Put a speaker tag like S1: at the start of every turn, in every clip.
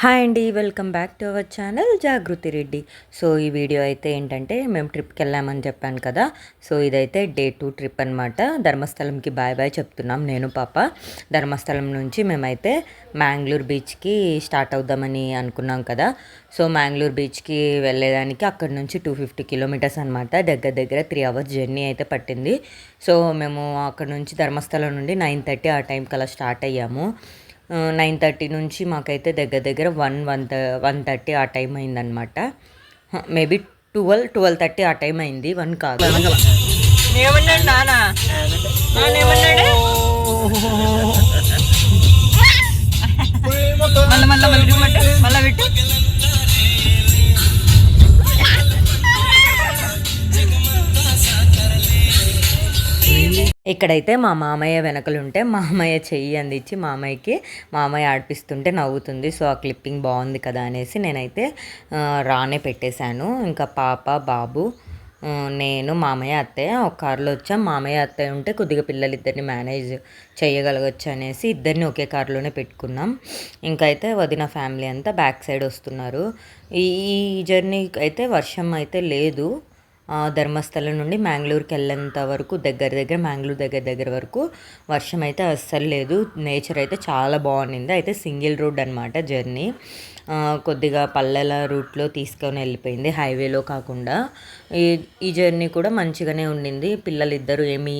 S1: Hi అండి, welcome back to our channel Jagruthi Reddy. So ఈ video అయితే ఏంటంటే మేము ట్రిప్కి వెళ్ళామని చెప్పాను కదా. సో ఇదైతే డే 2 ట్రిప్ అనమాట. ధర్మస్థలంకి బాయ్ బాయ్ చెప్తున్నాం నేను పాప. ధర్మస్థలం నుంచి మేమైతే మ్యాంగ్లూర్ బీచ్కి స్టార్ట్ అవుదామని అనుకున్నాం కదా. సో మ్యాంగ్లూర్ బీచ్కి వెళ్ళేదానికి అక్కడ నుంచి 250 కిలోమీటర్స్ అనమాట. దగ్గర దగ్గర 3 అవర్స్ జర్నీ అయితే పట్టింది. సో మేము అక్కడ నుంచి ధర్మస్థలం నుండి 9:30 ఆ టైంకి అలా స్టార్ట్ అయ్యాము. 9:30 నుంచి మాకైతే దగ్గర దగ్గర 1:30 ఆ టైం అయిందనమాట. మేబీ 12:30 ఆ టైం అయింది, 1 కాదు. ఏమన్నాడు నాన్న? ఏమన్నాడు? మళ్ళీ పెట్టు. ఇక్కడైతే మా మామయ్య వెనకలుంటే మామయ్య చెయ్యి అందించి మామయ్య ఆడిపిస్తుంటే నవ్వుతుంది. సో ఆ క్లిప్పింగ్ బాగుంది కదా అనేసి నేనైతే రానే పెట్టేశాను. ఇంకా పాప, బాబు, నేను, మామయ్య, అత్తయ్య ఒక కారులో వచ్చాం. మామయ్య, అత్తయ్య ఉంటే కొద్దిగా పిల్లలిద్దరిని మేనేజ్ చేయగలగచ్చు అనేసి ఇద్దరిని ఒకే కారులోనే పెట్టుకున్నాం. ఇంకైతే వదిన ఫ్యామిలీ అంతా బ్యాక్ సైడ్ వస్తున్నారు. ఈ జర్నీకి అయితే వర్షం అయితే లేదు. ధర్మస్థలం నుండి మ్యాంగ్లూర్కి వెళ్ళేంత వరకు మ్యాంగ్లూర్ దగ్గర వరకు వర్షం అయితే అస్సలు లేదు. నేచర్ అయితే చాలా బాగుండింది. అయితే సింగిల్ రోడ్ అనమాట జర్నీ. కొద్దిగా పల్లెల రూట్లో తీసుకొని వెళ్ళిపోయింది, హైవేలో కాకుండా. ఈ జర్నీ కూడా మంచిగానే ఉండింది. పిల్లలిద్దరూ ఏమీ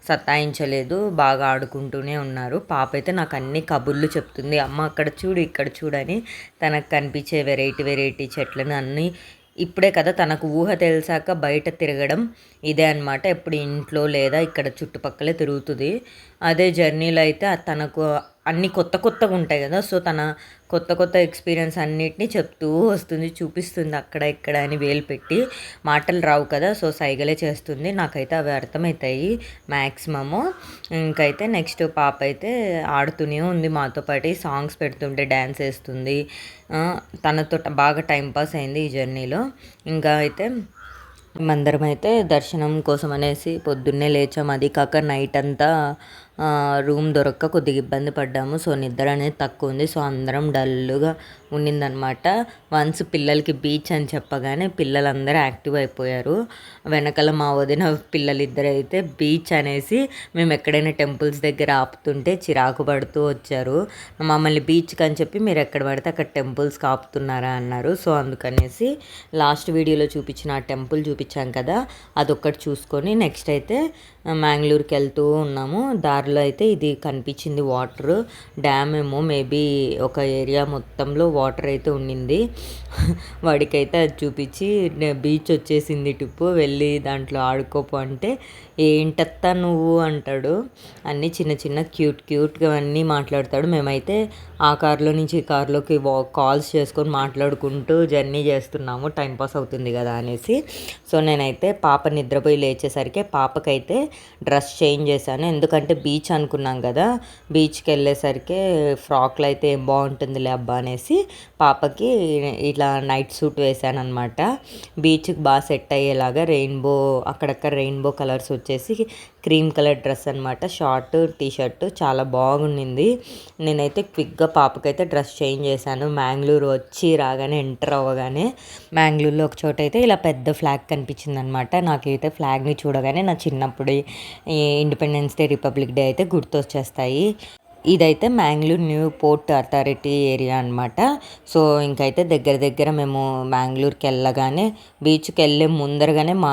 S1: సతాయించలేదు, బాగా ఆడుకుంటూనే ఉన్నారు. పాప అయితే నాకు అన్ని కబుర్లు చెప్తుంది. అమ్మ అక్కడ చూడు, ఇక్కడ చూడని తనకు కనిపించే వెరైటీ చెట్లను అన్నీ. ఇప్పుడే కదా తనకు ఊహ తెలిసాక బయట తిరగడం ఇదే అనమాట. ఎప్పుడు ఇంట్లో లేదా ఇక్కడ చుట్టుపక్కలే తిరుగుతుంది. అదే జర్నీలో అయితే తనకు అన్నీ కొత్తగా ఉంటాయి కదా. సో తన కొత్త ఎక్స్పీరియన్స్ అన్నిటినీ చెప్తూ వస్తుంది, చూపిస్తుంది అక్కడ ఇక్కడ అని వేలు పెట్టి. మాటలు రావు కదా, సో సైగలే చేస్తుంది. నాకైతే అవి అర్థమవుతాయి మ్యాక్సిమము. ఇంకైతే నెక్స్ట్ పాప అయితే ఆడుతూనే ఉంది మాతో పాటు, సాంగ్స్ పెడుతుంటే డ్యాన్స్ వేస్తుంది. తనతో బాగా టైంపాస్ అయింది ఈ జర్నీలో. ఇంకా అయితే మేమందరం అయితే దర్శనం కోసం అనేసి పొద్దున్నే లేచాం. అది కాక నైట్ అంతా రూమ్ దొరక్క కొద్దిగా ఇబ్బంది పడ్డాము. సో నిద్ర అనేది తక్కువ ఉంది. సో అందరం డల్గా ఉండిందనమాట. వన్స్ పిల్లలకి బీచ్ అని చెప్పగానే పిల్లలందరూ యాక్టివ్ అయిపోయారు. వెనకాల మా వదిన పిల్లలిద్దరు అయితే బీచ్ అనేసి మేము ఎక్కడైనా టెంపుల్స్ దగ్గర ఆపుతుంటే చిరాకు పడుతూ వచ్చారు. మమ్మల్ని బీచ్కి అని చెప్పి మీరు ఎక్కడ పడితే అక్కడ టెంపుల్స్కి ఆపుతున్నారా అన్నారు. సో అందుకనేసి లాస్ట్ వీడియోలో చూపించిన ఆ టెంపుల్ చూపించాం కదా, అదొక్కటి చూసుకొని నెక్స్ట్ అయితే మ్యాంగ్లూర్కి వెళ్తూ ఉన్నాము. దారిలో అయితే ఇది కనిపించింది వాటర్ డ్యామ్ ఏమో, మేబీ ఒక ఏరియా మొత్తంలో వాటర్ అయితే ఉండింది. వాడికైతే అది చూపించి బీచ్ వచ్చేసింది టిప్పు, వెళ్ళి దాంట్లో ఆడుకోపో అంటే ఏంటత్తా నువ్వు అంటాడు. అన్నీ చిన్న క్యూట్గా అన్నీ మాట్లాడతాడు. మేమైతే ఆ కార్లో నుంచి ఈ కార్లోకి కాల్స్ చేసుకొని మాట్లాడుకుంటూ జర్నీ చేస్తున్నాము, టైంపాస్ అవుతుంది కదా అనేసి. సో నేనైతే పాప నిద్రపోయి లేచేసరికి పాపకైతే డ్రెస్ చేంజ్ చేశాను. ఎందుకంటే బీచ్ అనుకున్నాం కదా, బీచ్కి వెళ్ళేసరికి ఫ్రాక్లో అయితే ఏం బాగుంటుందిలే అబ్బా అనేసి పాపకి ఇట్లా నైట్ సూట్ వేసాను అనమాట. బీచ్కి బాగా సెట్ అయ్యేలాగా అక్కడక్కడ రెయిన్బో కలర్స్ వచ్చేసి క్రీమ్ కలర్ డ్రెస్ అనమాట. షార్ట్ టీషర్ట్ చాలా బాగుండింది. నేనైతే క్విక్గా పాపకైతే డ్రెస్ చేంజ్ చేశాను. మ్యాంగ్లూర్ వచ్చి రాగానే ఎంటర్ అవ్వగానే మ్యాంగ్లూర్లో ఒక చోట అయితే ఇలా పెద్ద ఫ్లాగ్ కనిపించింది అనమాట. నాకైతే ఫ్లాగ్ని చూడగానే నా చిన్నప్పుడు ఇండిపెండెన్స్ డే, రిపబ్లిక్ డే అయితే గుర్తొచ్చేస్తాయి. ఇదైతే Mangalore new port authority area అనమాట. సో ఇంకైతే దగ్గర మేము మ్యాంగ్లూర్కి వెళ్ళగానే బీచ్కి వెళ్ళే ముందరగానే మా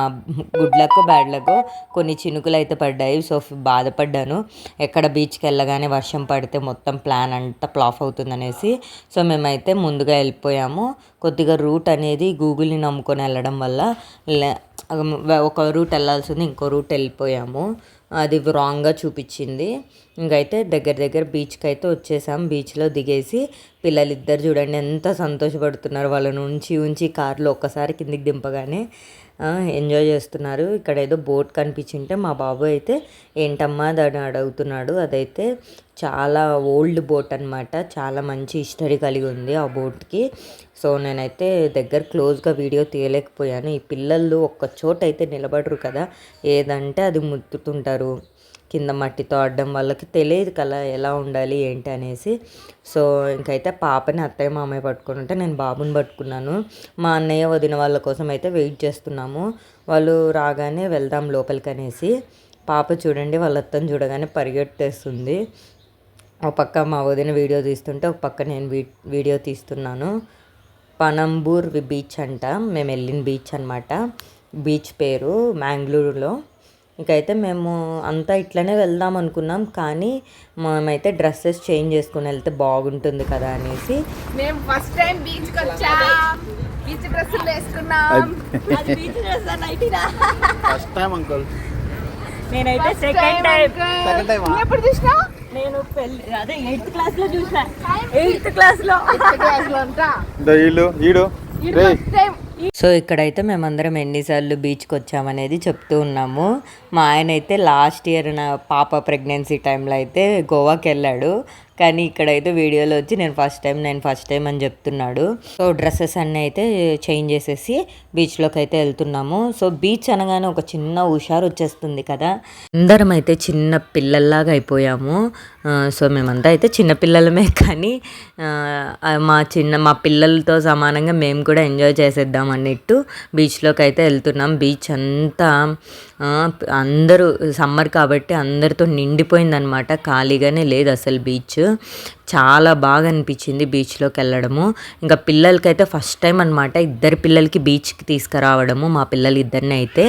S1: గుడ్ లక్ బ్యాడ్ లక్ కొన్ని చినుకులు అయితే పడ్డాయి. సో బాధపడ్డాను, ఎక్కడ బీచ్కి వెళ్ళగానే వర్షం పడితే మొత్తం ప్లాన్ అంతా ఫ్లాప్ అవుతుందనేసి. సో మేమైతే ముందుగా వెళ్ళిపోయాము. కొద్దిగా రూట్ అనేది గూగుల్ని నమ్ముకొని వెళ్ళడం వల్ల ఒక రూట్ వెళ్ళాల్సింది ఇంకో రూట్ వెళ్ళిపోయాము. అది రాంగ్గా చూపించింది. ఇంకైతే దగ్గర బీచ్కి అయితే వచ్చేసాం. బీచ్లో దిగేసి పిల్లలిద్దరు చూడండి ఎంత సంతోషపడుతున్నారు. వాళ్ళని ఉంచి కార్లో ఒక్కసారి కిందికి దింపగానే ఎంజాయ్ చేస్తున్నారు. ఇక్కడ ఏదో బోట్ కనిపించింటే మా బాబు అయితే ఏంటమ్మా దాన్ని అడుగుతున్నాడు. అదైతే చాలా ఓల్డ్ బోట్ అనమాట, చాలా మంచి హిస్టరీ కలిగి ఉంది ఆ బోట్కి. సో నేనైతే దగ్గర క్లోజ్గా వీడియో తీయలేకపోయాను. ఈ పిల్లలు ఒక్క చోట అయితే నిలబడరు కదా, ఏదంటే అది ముత్తుతుంటారు. కింద మట్టితో ఆడడం, వాళ్ళకి తెలియదు కదా ఎలా ఉండాలి ఏంటి అనేసి. సో ఇంకైతే పాపని అత్తయ్య మామయ్య పట్టుకొని ఉంటే నేను బాబుని పట్టుకున్నాను. మా అన్నయ్య వదిన వాళ్ళ కోసం అయితే వెయిట్ చేస్తున్నాము. వాళ్ళు రాగానే వెళ్దాం లోపలికి అనేసి. పాప చూడండి వాళ్ళ అత్తని చూడగానే పరిగెట్టేస్తుంది. ఒక పక్క మా వదిన వీడియో తీస్తుంటే ఒక పక్క నేను వీడియో తీస్తున్నాను. పనంబూర్ బీచ్ అంట, మేము వెళ్ళిన బీచ్ అనమాట. బీచ్ పేరు మ్యాంగ్లూరులో. ఇంకైతే మేము అంతా ఇట్లనే వెళ్దాం అనుకున్నాం, కానీ మేమైతే డ్రెస్సెస్ చేంజ్ చేసుకుని వెళ్తే బాగుంటుంది కదా అనేసి
S2: మేము ఫస్ట్ టైం బీచ్కి వచ్చాం. బీచ్ డ్రెస్సులు వేసుకున్నాం.
S3: First time uncle.
S1: నేనైతే సెకండ్ టైం.
S2: ఎప్పుడు చూసినా
S1: నేను అదే 8th క్లాస్లో చూసా. 8th క్లాస్లో
S2: అంటా.
S1: సో ఇక్కడైతే మేమందరం ఎన్నిసార్లు బీచ్కి వచ్చామనేది చెప్తూ ఉన్నాము. మా ఆయన అయితే లాస్ట్ ఇయర్ నా పాప ప్రెగ్నెన్సీ టైంలో అయితే గోవాకి వెళ్ళాడు, కానీ ఇక్కడైతే వీడియోలో వచ్చి నేను ఫస్ట్ టైం అని చెప్తున్నాడు. సో డ్రెస్సెస్ అన్నీ అయితే చేంజ్ చేసేసి బీచ్లోకి అయితే వెళ్తున్నాము. సో బీచ్ అనగానే ఒక చిన్న హుషారు వచ్చేస్తుంది కదా, అందరం అయితే చిన్న పిల్లల్లాగా అయిపోయాము. సో మేమంతా అయితే చిన్న పిల్లలమే, కానీ మా పిల్లలతో సమానంగా మేము కూడా ఎంజాయ్ చేసేద్దాం అన్నట్టు బీచ్లోకి అయితే వెళ్తున్నాం. బీచ్ అంతా అందరూ సమ్మర్ కాబట్టి అందరితో నిండిపోయిందనమాట, ఖాళీగానే లేదు అసలు బీచ్. చాలా బాగా అనిపించింది బీచ్లోకి వెళ్ళడము. ఇంకా పిల్లలకైతే ఫస్ట్ టైం అనమాట, ఇద్దరు పిల్లలకి బీచ్కి తీసుకురావడము. మా పిల్లలు ఇద్దరిని అయితే,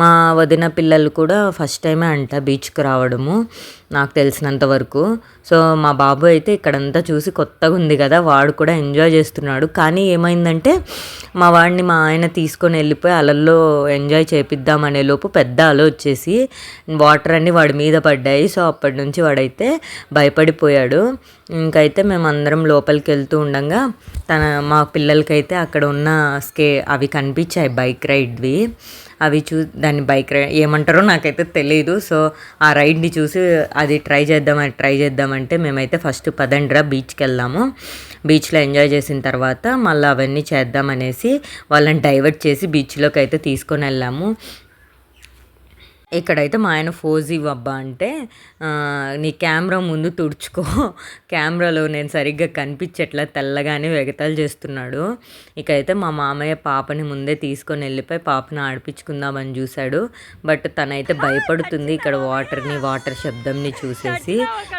S1: మా వదిన పిల్లలు కూడా ఫస్ట్ టైమే అంట బీచ్కి రావడము నాకు తెలిసినంత వరకు. సో మా బాబు అయితే ఇక్కడంతా చూసి కొత్తగా ఉంది కదా, వాడు కూడా ఎంజాయ్ చేస్తున్నాడు. కానీ ఏమైందంటే మా వాడిని మా ఆయన తీసుకొని వెళ్ళిపోయి అలల్లో ఎంజాయ్ చేపిద్దామనే లోపు పెద్ద అల వచ్చేసి వాటర్ అన్నీ వాడి మీద పడ్డాయి. సో అప్పటి నుంచి వాడైతే భయపడిపోయాడు. ఇంకైతే మేము అందరం లోపలికి వెళ్తూ ఉండగా మా పిల్లలకైతే అక్కడ ఉన్న అవి కనిపించాయి, బైక్ రైడ్వి. అవి దాన్ని బైక్ రైడ్ ఏమంటారో నాకైతే తెలియదు. సో ఆ రైడ్ని చూసి అది ట్రై చేద్దామంటే మేమైతే ఫస్ట్ పదండ్రా బీచ్కి వెళ్దాము, బీచ్లో ఎంజాయ్ చేసిన తర్వాత మళ్ళీ అవన్నీ చేద్దామనేసి వాళ్ళని డైవర్ట్ చేసి బీచ్లోకి అయితే తీసుకొని వెళ్ళాము. ఇక్కడైతే మా ఆయన ఫోజీ అబ్బా అంటే, నీ కెమెరా ముందు తుడుచుకో, కెమెరాలో నేను సరిగ్గా కనిపించట్లా తెల్లగానే వెగతాలు చేస్తున్నాడు. ఇకైతే మా మామయ్య పాపని ముందే తీసుకొని వెళ్ళిపోయి పాపని ఆడిపించుకుందామని చూశాడు. బట్ తనైతే భయపడుతుంది ఇక్కడ వాటర్ శబ్దంని చూసేసి.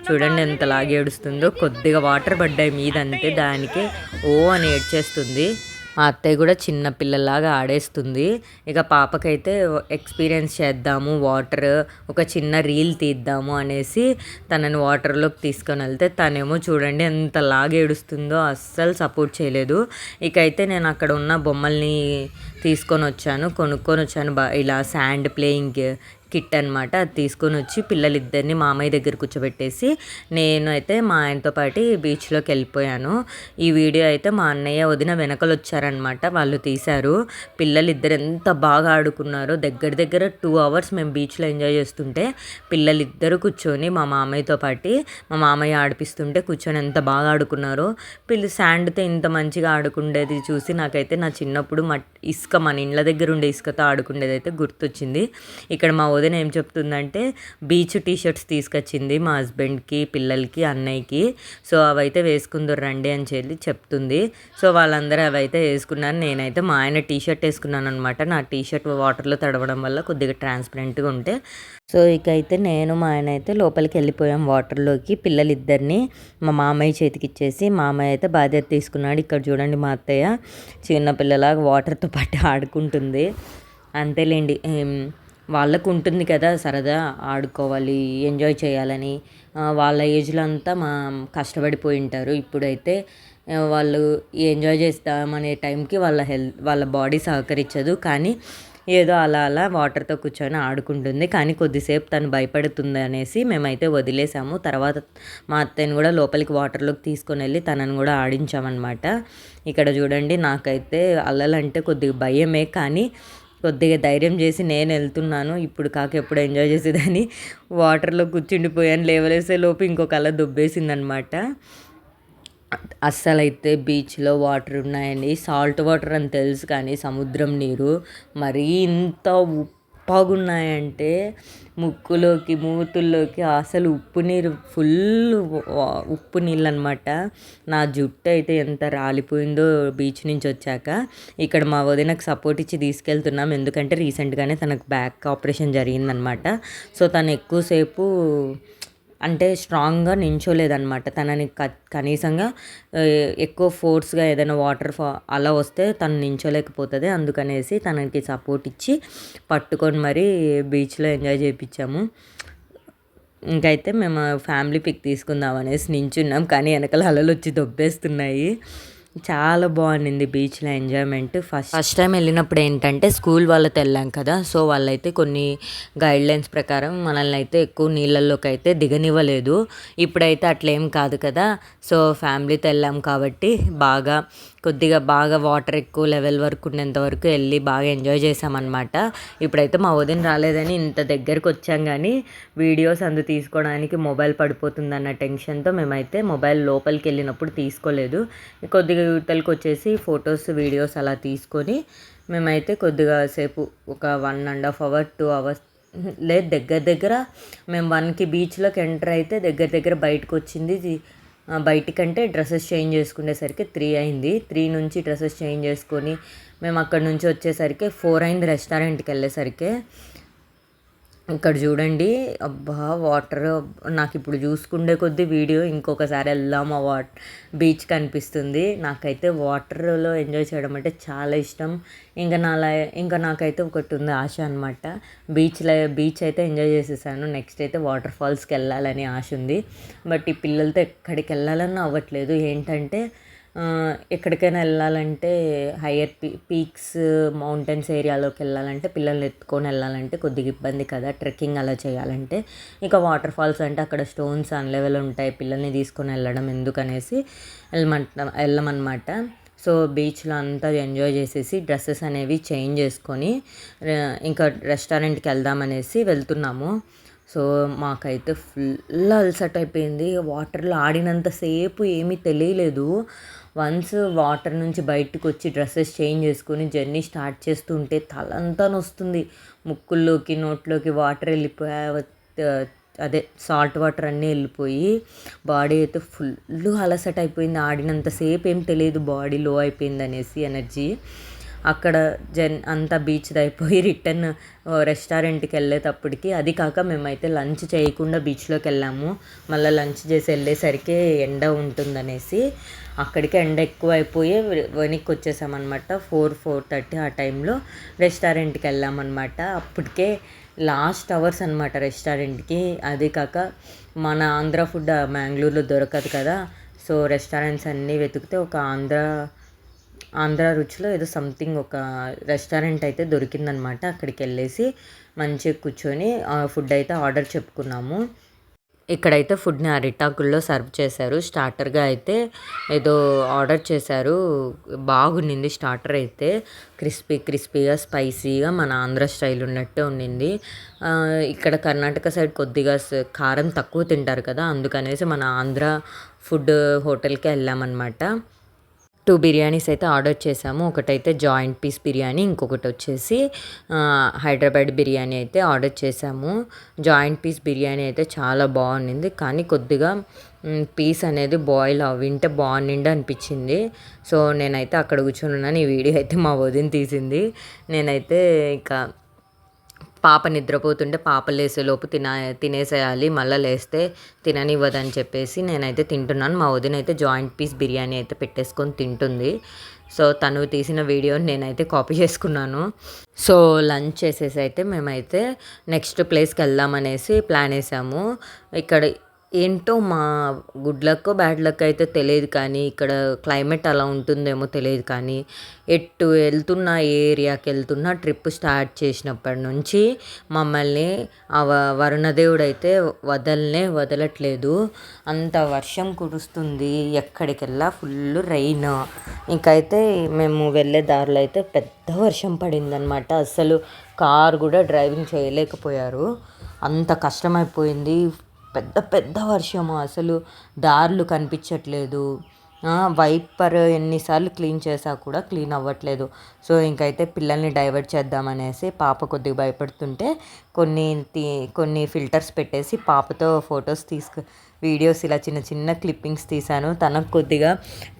S1: చూడండి ఎంతలాగా ఏడుస్తుందో, కొద్దిగా వాటర్ పడ్డాయి మీదంతే దానికి ఓ అని ఏడ్చేస్తుంది. మా అత్తయ్య కూడా చిన్న పిల్లలాగా ఆడేస్తుంది. ఇక పాపకైతే ఎక్స్పీరియన్స్ చేద్దాము, ఒక చిన్న రీల్ తీద్దాము అనేసి తనని వాటర్లోకి తీసుకొని వెళ్తే తనేమో చూడండి ఎంతలాగా ఏడుస్తుందో, అస్సలు సపోర్ట్ చేయలేదు. ఇకైతే నేను అక్కడ ఉన్న బొమ్మల్ని కొనుక్కొని వచ్చాను ఇలా శాండ్ ప్లేయింగ్ కిట్ అనమాట. అది తీసుకొని వచ్చి పిల్లలిద్దరిని మామయ్య దగ్గర కూర్చోబెట్టేసి నేను అయితే మా ఆయనతో పాటు బీచ్లోకి వెళ్ళిపోయాను. ఈ వీడియో అయితే మా అన్నయ్య వదిన వెనకలు వచ్చారనమాట, వాళ్ళు తీశారు. పిల్లలిద్దరు ఎంత బాగా ఆడుకున్నారో, దగ్గర 2 hours మేము బీచ్లో ఎంజాయ్ చేస్తుంటే పిల్లలిద్దరూ కూర్చొని మా మామయ్యతో పాటు మా మామయ్య ఆడిపిస్తుంటే కూర్చొని ఎంత బాగా ఆడుకున్నారో. శాండ్తో ఇంత మంచిగా ఆడుకుండేది చూసి నాకైతే నా చిన్నప్పుడు ఇసుక మన ఇండ్ల దగ్గర ఉండే ఇసుకతో ఆడుకునేది అయితే గుర్తొచ్చింది. ఇక్కడ మా వదిన ఏం చెప్తుందంటే బీచ్ టీషర్ట్స్ తీసుకొచ్చింది మా హస్బెండ్కి, పిల్లలకి, అన్నయ్యకి. సో అవైతే వేసుకుందరు రండి అని చెప్తుంది. సో వాళ్ళందరూ అవైతే వేసుకున్నారు. నేనైతే మా ఆయన టీషర్ట్ వేసుకున్నాను అనమాట. నా టీషర్ట్ వాటర్లో తడవడం వల్ల కొద్దిగా ట్రాన్స్పరెంట్గా ఉంటే. సో ఇకైతే నేను మా ఆయన అయితే లోపలికి వెళ్ళిపోయాం వాటర్లోకి. పిల్లలిద్దరిని మా మామయ్య చేతికి ఇచ్చేసి మామయ్య అయితే బాధ్యత తీసుకున్నాడు. ఇక్కడ చూడండి మా అత్తయ్య చిన్నపిల్లలాగా వాటర్తో పాటు ఆడుకుంటుంది. అంతేలేండి, వాళ్ళకు ఉంటుంది కదా సరదా, ఆడుకోవాలి, ఎంజాయ్ చేయాలని. వాళ్ళ ఏజ్లో అంతా కష్టపడిపోయి ఉంటారు. ఇప్పుడైతే వాళ్ళు ఎంజాయ్ చేస్తామనే టైంకి వాళ్ళ బాడీ సహకరించదు. కానీ ఏదో అలా వాటర్తో కూర్చొని ఆడుకుంటుంది. కానీ కొద్దిసేపు తను భయపడుతుంది అనేసి మేమైతే వదిలేసాము. తర్వాత మా అత్తయ్యని కూడా లోపలికి వాటర్లోకి తీసుకొని వెళ్ళి తనని కూడా ఆడించామన్నమాట. ఇక్కడ చూడండి, నాకైతే అల్లలంటే కొద్దిగా భయమే, కానీ కొద్దిగా ధైర్యం చేసి నేను వెళ్తున్నాను. ఇప్పుడు ఎప్పుడు ఎంజాయ్ చేసేదని వాటర్లో కూర్చుండిపోయాను. లేవలేసే లోపు ఇంకొక అల దుబ్బేసిందనమాట. అస్సలైతే బీచ్లో వాటర్ ఉన్నాయండి, సాల్ట్ వాటర్ అని తెలుసు, కానీ సముద్రం నీరు మరీ ఇంత చప్పగున్నాయంటే ముక్కులోకి మూతుల్లోకి అసలు ఉప్పు నీరు ఫుల్ ఉప్పు నీళ్ళు అనమాట. నా జుట్టు అయితే ఎంత రాలిపోయిందో బీచ్ నుంచి వచ్చాక. ఇక్కడ మా వదినకు సపోర్ట్ ఇచ్చి తీసుకెళ్తున్నాం, ఎందుకంటే రీసెంట్గానే తనకు బ్యాక్ ఆపరేషన్ జరిగిందనమాట. సో తను ఎక్కువసేపు అంటే స్ట్రాంగ్గా నించోలేదన్నమాట. తనని కనీసంగా ఎక్కువ ఫోర్స్గా ఏదైనా వాటర్ అలా వస్తే తను నించోలేకపోతుంది. అందుకనేసి తనకి సపోర్ట్ ఇచ్చి పట్టుకొని మరీ బీచ్లో ఎంజాయ్ చేయించాము. ఇంకైతే మేము ఫ్యామిలీ పిక్ తీసుకుందాం అనేసి నించున్నాం, కానీ వెనకాల అలలు వచ్చి దొబ్బేస్తున్నాయి. చాలా బాగుండింది బీచ్లో ఎంజాయ్మెంట్. ఫస్ట్ టైం వెళ్ళినప్పుడు ఏంటంటే స్కూల్ వాళ్ళతో వెళ్ళాం కదా, సో వాళ్ళైతే కొన్ని గైడ్లైన్స్ ప్రకారం మనల్ని అయితే ఎక్కువ నీళ్ళల్లోకి అయితే దిగనివ్వలేదు. ఇప్పుడైతే అట్లేం కాదు కదా, సో ఫ్యామిలీతో వెళ్ళాం కాబట్టి కొద్దిగా బాగా వాటర్ ఎక్కువ లెవెల్ వరకు ఉండేంత వరకు వెళ్ళి బాగా ఎంజాయ్ చేసామన్నమాట. ఇప్పుడైతే మా వదిన రాలేదని ఇంత దగ్గరకు వచ్చాం, కానీ వీడియోస్ తీసుకోవడానికి మొబైల్ పడిపోతుందన్న టెన్షన్తో మేమైతే మొబైల్ లోపలికి వెళ్ళినప్పుడు తీసుకోలేదు. కొద్దిగా యూతలకి వచ్చేసి ఫొటోస్ వీడియోస్ అలా తీసుకొని మేమైతే కొద్దిగా సేపు ఒక 1.5 hours 2 hours లేదు, దగ్గర మేము 1కి బీచ్లోకి ఎంటర్ అయితే దగ్గర బయటకు వచ్చింది. బయటికంటే డ్రెస్సెస్ చేంజ్ చేసుకునేసరికి 3 అయింది. 3 నుంచి డ్రెస్సెస్ చేంజ్ చేసుకొని మేము అక్కడ నుంచి వచ్చేసరికి 4 అయింది రెస్టారెంట్కి వెళ్ళేసరికి. ఇక్కడ చూడండి, అబ్బా వాటర్ నాకు ఇప్పుడు చూసుకుండే కొద్దీ వీడియో ఇంకొకసారి వెళ్దాం ఆ బీచ్ కనిపిస్తుంది. నాకైతే వాటర్లో ఎంజాయ్ చేయడం అంటే చాలా ఇష్టం. ఇంకా నాకైతే ఒకటి ఉంది ఆశ అనమాట. బీచ్ అయితే ఎంజాయ్ చేసేసాను, నెక్స్ట్ అయితే వాటర్ ఫాల్స్కి వెళ్ళాలని ఆశ ఉంది. బట్ ఈ పిల్లలతో ఎక్కడికి వెళ్ళాలన్నా అవ్వట్లేదు. ఏంటంటే ఎక్కడికైనా వెళ్ళాలంటే హయ్యర్ పీక్స్ మౌంటైన్స్ ఏరియాలోకి వెళ్ళాలంటే పిల్లల్ని ఎత్తుకొని వెళ్ళాలంటే కొద్దిగా ఇబ్బంది కదా, ట్రెక్కింగ్ అలా చేయాలంటే. ఇక వాటర్ ఫాల్స్ అంటే అక్కడ స్టోన్స్ అన్లెవెల్ ఉంటాయి, పిల్లల్ని తీసుకొని వెళ్ళడం ఎందుకనేసి వెళ్ళమన్నమాట. సో బీచ్లో అంతా ఎంజాయ్ చేసేసి డ్రెస్సెస్ అనేవి చేంజ్ చేసుకొని ఇంకా రెస్టారెంట్కి వెళ్దామనేసి వెళ్తున్నాము. సో మాకైతే ఫుల్ అలసట అయిపోయింది. వాటర్లో ఆడినంతసేపు ఏమీ తెలియలేదు. వన్స్ వాటర్ నుంచి బయటకు వచ్చి డ్రెస్సెస్ చేంజ్ చేసుకొని జర్నీ స్టార్ట్ చేస్తుంటే తలంతా నొస్తుంది. ముక్కుల్లోకి నోట్లోకి వాటర్ అదే సాల్ట్ వాటర్ అన్నీ వెళ్ళిపోయి బాడీ అయితే ఫుల్ అలసట అయిపోయింది. ఆడినంతసేపు ఏం తెలియదు బాడీ లో అయిపోయింది అనేసి ఎనర్జీ. అక్కడ అంతా బీచ్ది అయిపోయి రిటర్న్ రెస్టారెంట్కి వెళ్ళేటప్పటికి, అది కాక మేమైతే లంచ్ చేయకుండా బీచ్లోకి వెళ్ళాము. మళ్ళీ లంచ్ చేసి వెళ్ళేసరికి ఎండ ఉంటుందనేసి అక్కడికి ఎండ ఎక్కువ అయిపోయి వెనక్కి వచ్చేసామన్నమాట. 4-4:30 ఆ టైంలో రెస్టారెంట్కి వెళ్ళామన్నమాట. అప్పటికే లాస్ట్ అవర్స్ అనమాట రెస్టారెంట్కి. అది కాక మన ఆంధ్ర ఫుడ్ మ్యాంగ్లూర్లో దొరకదు కదా, సో రెస్టారెంట్స్ అన్నీ వెతికితే ఒక ఆంధ్ర రుచిలో ఏదో సంథింగ్ ఒక రెస్టారెంట్ అయితే దొరికిందనమాట. అక్కడికి వెళ్ళేసి మంచిగా కూర్చొని ఫుడ్ అయితే ఆర్డర్ చెప్పుకున్నాము. ఇక్కడైతే ఫుడ్ని అరిటాకుల్లో సర్వ్ చేశారు. స్టార్టర్గా అయితే ఏదో ఆర్డర్ చేశారు, బాగుండింది. స్టార్టర్ అయితే క్రిస్పీగా స్పైసీగా మన ఆంధ్ర స్టైల్ ఉన్నట్టే ఉండింది. ఇక్కడ కర్ణాటక సైడ్ కొద్దిగా కారం తక్కువ తింటారు కదా, అందుకనేసి మన ఆంధ్ర ఫుడ్ హోటల్కి వెళ్ళామన్నమాట. 2 బిర్యానీస్ అయితే ఆర్డర్ చేసాము. ఒకటైతే జాయింట్ పీస్ బిర్యానీ, ఇంకొకటి వచ్చేసి హైదరాబాద్ బిర్యానీ అయితే ఆర్డర్ చేసాము. జాయింట్ పీస్ బిర్యానీ అయితే చాలా బాగుండింది, కానీ కొద్దిగా పీస్ అనేది బాయిల్ అవింటే బాగుండింది అనిపించింది. సో నేనైతే అక్కడ కూర్చొని ఉన్నాను. ఈ వీడియో అయితే మా వదిన తీసింది. నేనైతే ఇక పాప నిద్రపోతుంటే పాప లేసేలోపు తినేసేయాలి, మళ్ళీ లేస్తే తిననివ్వదని చెప్పేసి నేనైతే తింటున్నాను. మా వదిన అయితే జాయింట్ పీస్ బిర్యానీ అయితే పెట్టేసుకొని తింటుంది. సో తను తీసిన వీడియోని నేనైతే కాపీ చేసుకున్నాను. సో లంచ్ చేసేసి అయితే మేమైతే నెక్స్ట్ ప్లేస్కి వెళ్దామనేసి ప్లాన్ వేసాము. ఇక్కడ ఏంటో మా గుడ్ లక్ బ్యాడ్ లక్ అయితే తెలియదు, కానీ ఇక్కడ క్లైమేట్ అలా ఉంటుందేమో తెలియదు, కానీ ఎటు వెళ్తున్నా ఏ ఏరియాకి వెళ్తున్నా ట్రిప్ స్టార్ట్ చేసినప్పటి నుంచి మమ్మల్ని ఆ వరుణదేవుడు అయితే వదలట్లేదు. అంత వర్షం కురుస్తుంది, ఎక్కడికి వెళ్ళా ఫుల్ రైన్. ఇంకైతే మేము వెళ్ళే దారిలో అయితే పెద్ద వర్షం పడిందనమాట. అసలు కార్ కూడా డ్రైవింగ్ చేయలేకపోయారు, అంత కష్టమైపోయింది. పెద్ద వర్షము, అసలు దారులు కనిపించట్లేదు. వైపర్ ఎన్నిసార్లు క్లీన్ చేసా కూడా క్లీన్ అవ్వట్లేదు. సో ఇంకైతే పిల్లల్ని డైవర్ట్ చేద్దామనేసి పాప కొద్దిగా భయపడుతుంటే కొన్ని ఫిల్టర్స్ పెట్టేసి పాపతో ఫొటోస్ వీడియోస్ ఇలా చిన్న చిన్న క్లిప్పింగ్స్ తీశాను. తనకు కొద్దిగా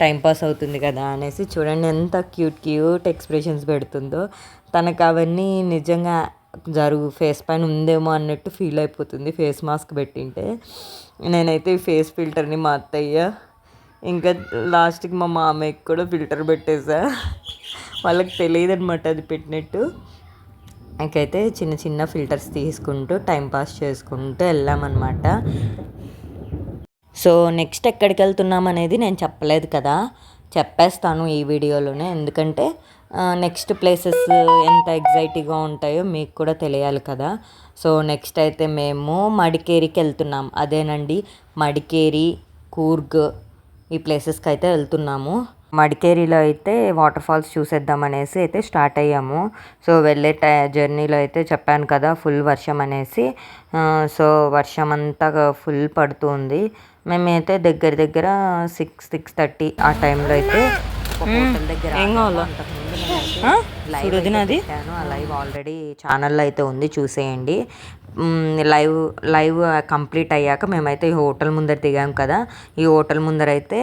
S1: టైంపాస్ అవుతుంది కదా అనేసి. చూడండి ఎంత క్యూట్ ఎక్స్ప్రెషన్స్ పెడుతుందో. తనకు అవన్నీ నిజంగా ఫేస్ పైన ఉందేమో అన్నట్టు ఫీల్ అయిపోతుంది ఫేస్ మాస్క్ పెట్టింటే. నేనైతే ఈ ఫేస్ ఫిల్టర్ని మా అత్తయ్య ఇంకా లాస్ట్కి మా మామయ్యకి కూడా ఫిల్టర్ పెట్టేసా. వాళ్ళకి తెలియదు అనమాట అది పెట్టినట్టు. ఇంకైతే చిన్న చిన్న ఫిల్టర్స్ తీసుకుంటూ టైంపాస్ చేసుకుంటూ వెళ్ళామన్నమాట. సో నెక్స్ట్ ఎక్కడికి వెళ్తున్నాం అనేది నేను చెప్పలేదు కదా, చెప్పేస్తాను ఈ వీడియోలోనే. ఎందుకంటే నెక్స్ట్ ప్లేసెస్ ఎంత ఎగ్జైటింగ్గా ఉంటాయో మీకు కూడా తెలియాలి కదా. సో నెక్స్ట్ అయితే మేము మడికేరికి వెళ్తున్నాం. అదేనండి, మడికేరి, కూర్గ్ ఈ ప్లేసెస్కి అయితే వెళ్తున్నాము. మడికేరిలో అయితే వాటర్ ఫాల్స్ చూసేద్దాం అనేసి అయితే స్టార్ట్ అయ్యాము. సో వెళ్ళే జర్నీలో అయితే చెప్పాను కదా ఫుల్ వర్షం అనేసి. సో వర్షం అంతా ఫుల్ పడుతుంది. మేమైతే దగ్గర 6:30 ఆ టైంలో అయితే హోటల్ దగ్గర ఆ లైవ్ ఆల్రెడీ ఛానల్లో అయితే ఉంది, చూసేయండి. లైవ్ కంప్లీట్ అయ్యాక మేమైతే ఈ హోటల్ ముందర దిగాం కదా. ఈ హోటల్ ముందర అయితే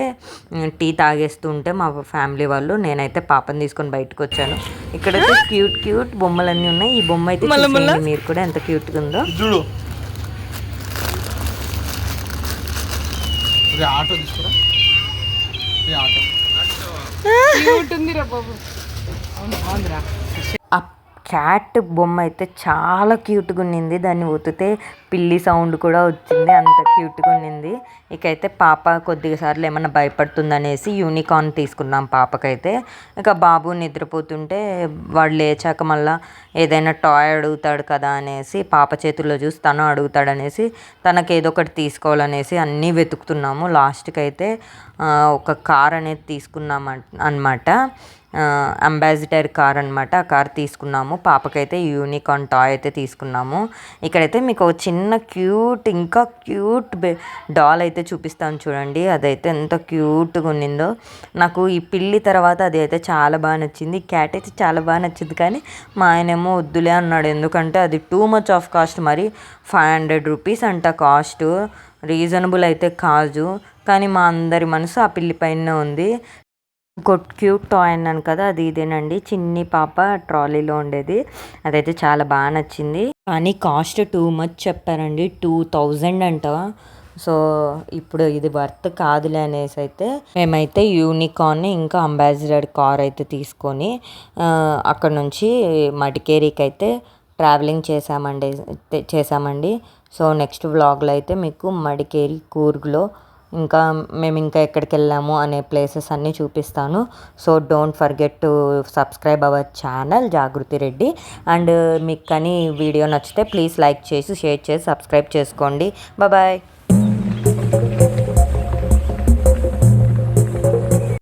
S1: టీ తాగేస్తుంటే మా ఫ్యామిలీ వాళ్ళు, నేనైతే పాపని తీసుకొని బయటకు వచ్చాను. ఇక్కడైతే క్యూట్ బొమ్మలన్నీ ఉన్నాయి. ఈ బొమ్మ అయితే చూసేయండి మీరు కూడా ఎంత క్యూట్గా ఉందో.
S3: ఆటో తీసుకురా, ఆటో
S1: ఆ క్యాట్ బొమ్మ అయితే చాలా క్యూట్గా ఉండింది. దాన్ని ఒత్తితే పిల్లి సౌండ్ కూడా వచ్చింది, అంత క్యూట్గా ఉండింది. ఇకైతే పాప కొద్దిగా సార్లు ఏమన్నా భయపడుతుందనేసి యూనికార్న్ తీసుకున్నాం పాపకైతే. ఇక బాబు నిద్రపోతుంటే వాడు లేచాక మళ్ళీ ఏదైనా టాయ్ అడుగుతాడు కదా అనేసి పాప చేతుల్లో చూసి తను అడుగుతాడనేసి తనకి ఏదో ఒకటి తీసుకోవాలనేసి అన్నీ వెతుకుతున్నాము. లాస్ట్కి అయితే ఒక కార్ అనేది తీసుకున్నాం అన్నమాట. అంబాసిడర్ కార్ అనమాట. ఆ కార్ తీసుకున్నాము. పాపకైతే యూనికార్న్ టాయ్ అయితే తీసుకున్నాము. ఇక్కడైతే మీకు ఒక చిన్న ఇంకా క్యూట్ డాల్ అయితే చూపిస్తాను చూడండి. అదైతే ఎంత క్యూట్గా ఉండిందో. నాకు ఈ పిల్లి తర్వాత అది అయితే చాలా బాగా నచ్చింది. క్యాట్ అయితే చాలా బాగా నచ్చింది, కానీ మా ఆయనేమో వద్దులే అన్నాడు. ఎందుకంటే అది టూ మచ్ ఆఫ్ కాస్ట్, మరి 500 రూపీస్ అంట కాస్ట్. రీజనబుల్ అయితే కాదు, కానీ మా అందరి మనసు ఆ పిల్లి పైన ఉంది. క్యూట్ టాయ్ అన్నాను కదా, అది ఇదేనండి. చిన్ని పాప ట్రాలీలో ఉండేది. అదైతే చాలా బాగా నచ్చింది, కానీ కాస్ట్ టూ మచ్ చెప్పారండి. 2000 అంట. సో ఇప్పుడు ఇది వర్త్ కాదులే అనేసి అయితే మేమైతే యూనికార్న్ ఇంకా అంబాసిడర్ కార్ అయితే తీసుకొని అక్కడ నుంచి మడికేరికి అయితే ట్రావెలింగ్ చేసామండి. సో నెక్స్ట్ వ్లాగ్లో అయితే మీకు మడికేరి, కూర్గ్లో మేము ఇంకా ఎక్కడికి వెళ్ళాము అనే ప్లేసెస్ అన్నీ చూపిస్తాను. So don't forget to subscribe our channel Jagruthi Reddy. And మీకు కానీ వీడియో నచ్చితే ప్లీజ్ లైక్ చేసి షేర్ చేసి సబ్స్క్రైబ్ చేసుకోండి. బాయ్.